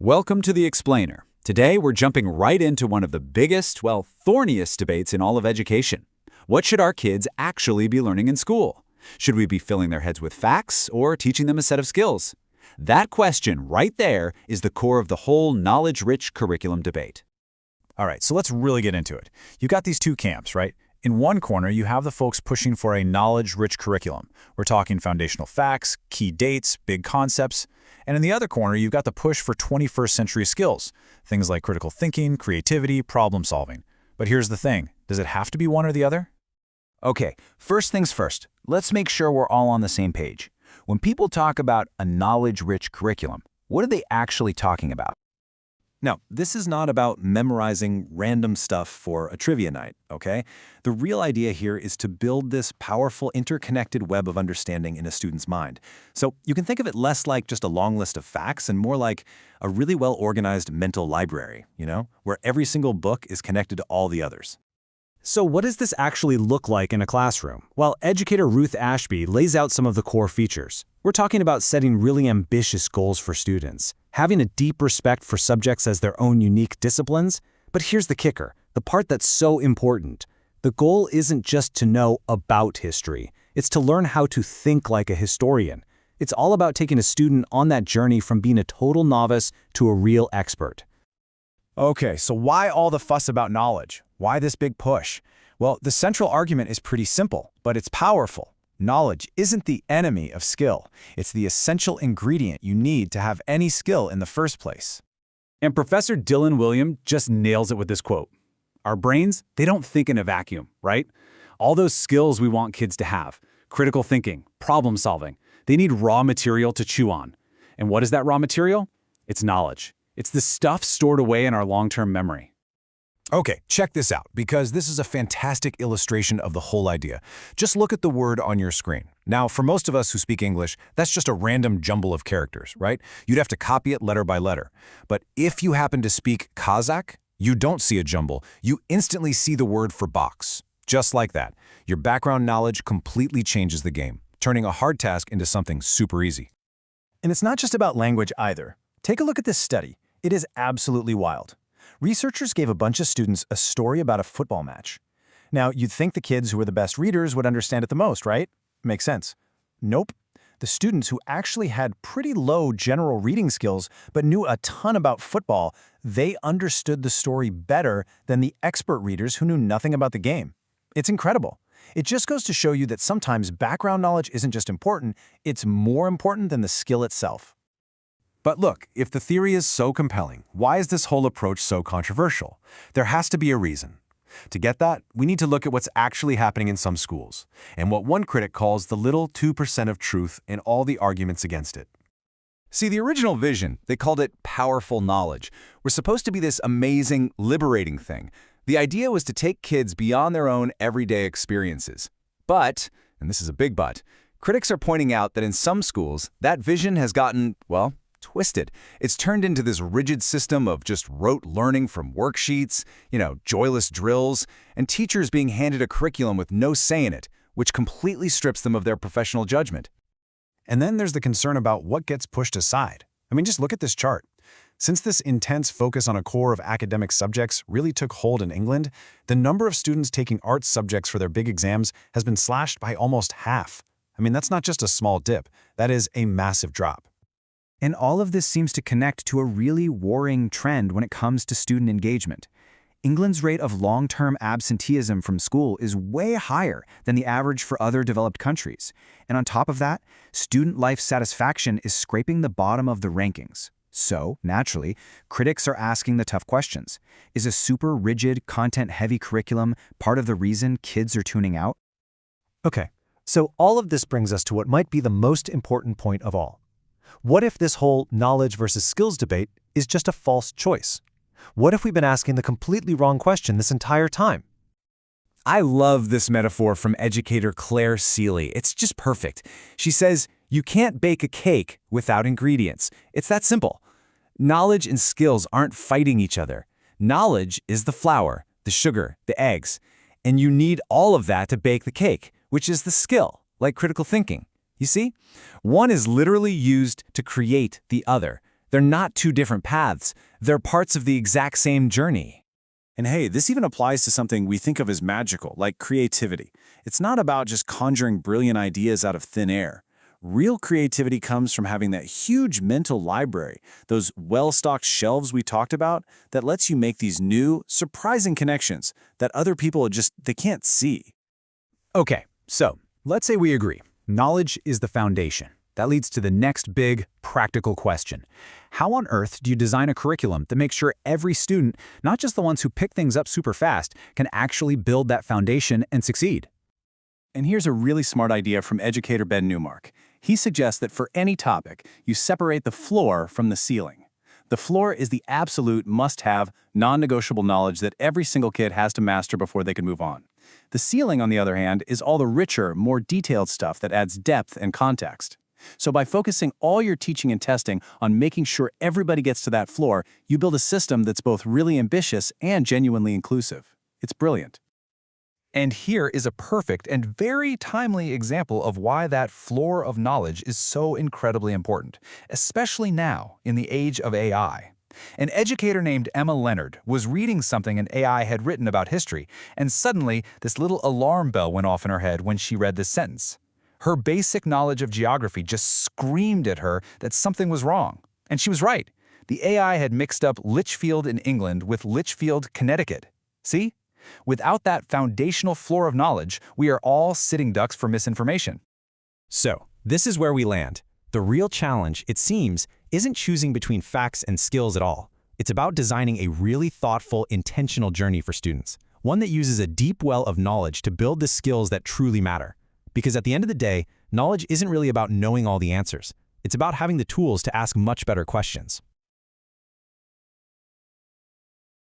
Welcome to The Explainer. Today, we're jumping right into one of the biggest, thorniest debates in all of education. What should our kids actually be learning in school? Should we be filling their heads with facts or teaching them a set of skills? That question right there is the core of the whole knowledge-rich curriculum debate. All right, so let's really get into it. You got these two camps, right? In one corner, you have the folks pushing for a knowledge-rich curriculum. We're talking foundational facts, key dates, big concepts. And in the other corner, you've got the push for 21st century skills, things like critical thinking, creativity, problem solving. But here's the thing, does it have to be one or the other? Okay, first things first, let's make sure we're all on the same page. When people talk about a knowledge-rich curriculum, what are they actually talking about? Now, this is not about memorizing random stuff for a trivia night, okay? The real idea here is to build this powerful interconnected web of understanding in a student's mind. So you can think of it less like just a long list of facts and more like a really well-organized mental library, where every single book is connected to all the others. So what does this actually look like in a classroom? Well, educator Ruth Ashby lays out some of the core features. We're talking about setting really ambitious goals for students, having a deep respect for subjects as their own unique disciplines. But here's the kicker, the part that's so important. The goal isn't just to know about history. It's to learn how to think like a historian. It's all about taking a student on that journey from being a total novice to a real expert. Okay, so why all the fuss about knowledge? Why this big push? Well, the central argument is pretty simple, but it's powerful. Knowledge isn't the enemy of skill. It's the essential ingredient you need to have any skill in the first place. And Professor Dylan William just nails it with this quote. Our brains, they don't think in a vacuum, right? All those skills we want kids to have, critical thinking, problem solving, they need raw material to chew on. And what is that raw material? It's knowledge. It's the stuff stored away in our long-term memory. Okay, check this out, because this is a fantastic illustration of the whole idea. Just look at the word on your screen. Now, for most of us who speak English, that's just a random jumble of characters, right? You'd have to copy it letter by letter. But if you happen to speak Kazakh, you don't see a jumble. You instantly see the word for box. Just like that. Your background knowledge completely changes the game, turning a hard task into something super easy. And it's not just about language either. Take a look at this study. It is absolutely wild. Researchers gave a bunch of students a story about a football match. Now, you'd think the kids who were the best readers would understand it the most, right? Makes sense. Nope. The students who actually had pretty low general reading skills but knew a ton about football, they understood the story better than the expert readers who knew nothing about the game. It's incredible. It just goes to show you that sometimes background knowledge isn't just important, it's more important than the skill itself. But look, if the theory is so compelling, why is this whole approach so controversial? There has to be a reason. To get that, we need to look at what's actually happening in some schools, and what one critic calls the little 2% of truth in all the arguments against it. See, the original vision, they called it powerful knowledge, was supposed to be this amazing, liberating thing. The idea was to take kids beyond their own everyday experiences. But, and this is a big but, critics are pointing out that in some schools, that vision has gotten, twisted. It's turned into this rigid system of just rote learning from worksheets, joyless drills, and teachers being handed a curriculum with no say in it, which completely strips them of their professional judgment. And then there's the concern about what gets pushed aside. Just look at this chart. Since this intense focus on a core of academic subjects really took hold in England, the number of students taking arts subjects for their big exams has been slashed by almost half. That's not just a small dip, that is a massive drop. And all of this seems to connect to a really worrying trend when it comes to student engagement. England's rate of long-term absenteeism from school is way higher than the average for other developed countries. And on top of that, student life satisfaction is scraping the bottom of the rankings. So, naturally, critics are asking the tough questions. Is a super rigid, content-heavy curriculum part of the reason kids are tuning out? Okay, so all of this brings us to what might be the most important point of all. What if this whole knowledge versus skills debate is just a false choice? What if we've been asking the completely wrong question this entire time? I love this metaphor from educator Claire Seeley. It's just perfect. She says, you can't bake a cake without ingredients. It's that simple. Knowledge and skills aren't fighting each other. Knowledge is the flour, the sugar, the eggs. And you need all of that to bake the cake, which is the skill, like critical thinking. You see? One is literally used to create the other. They're not two different paths. They're parts of the exact same journey. And hey, this even applies to something we think of as magical, like creativity. It's not about just conjuring brilliant ideas out of thin air. Real creativity comes from having that huge mental library, those well-stocked shelves we talked about, that lets you make these new, surprising connections that other people they can't see. Okay, so let's say we agree. Knowledge is the foundation. That leads to the next big, practical question. How on earth do you design a curriculum that makes sure every student, not just the ones who pick things up super fast, can actually build that foundation and succeed? And here's a really smart idea from educator Ben Newmark. He suggests that for any topic, you separate the floor from the ceiling. The floor is the absolute must-have, non-negotiable knowledge that every single kid has to master before they can move on. The ceiling, on the other hand, is all the richer, more detailed stuff that adds depth and context. So by focusing all your teaching and testing on making sure everybody gets to that floor, you build a system that's both really ambitious and genuinely inclusive. It's brilliant. And here is a perfect and very timely example of why that floor of knowledge is so incredibly important, especially now in the age of AI. An educator named Emma Leonard was reading something an AI had written about history, and suddenly this little alarm bell went off in her head when she read this sentence. Her basic knowledge of geography just screamed at her that something was wrong. And she was right. The AI had mixed up Litchfield in England with Litchfield, Connecticut. See? Without that foundational floor of knowledge, we are all sitting ducks for misinformation. So, this is where we land. The real challenge, it seems, isn't choosing between facts and skills at all. It's about designing a really thoughtful, intentional journey for students, one that uses a deep well of knowledge to build the skills that truly matter. Because at the end of the day, knowledge isn't really about knowing all the answers. It's about having the tools to ask much better questions.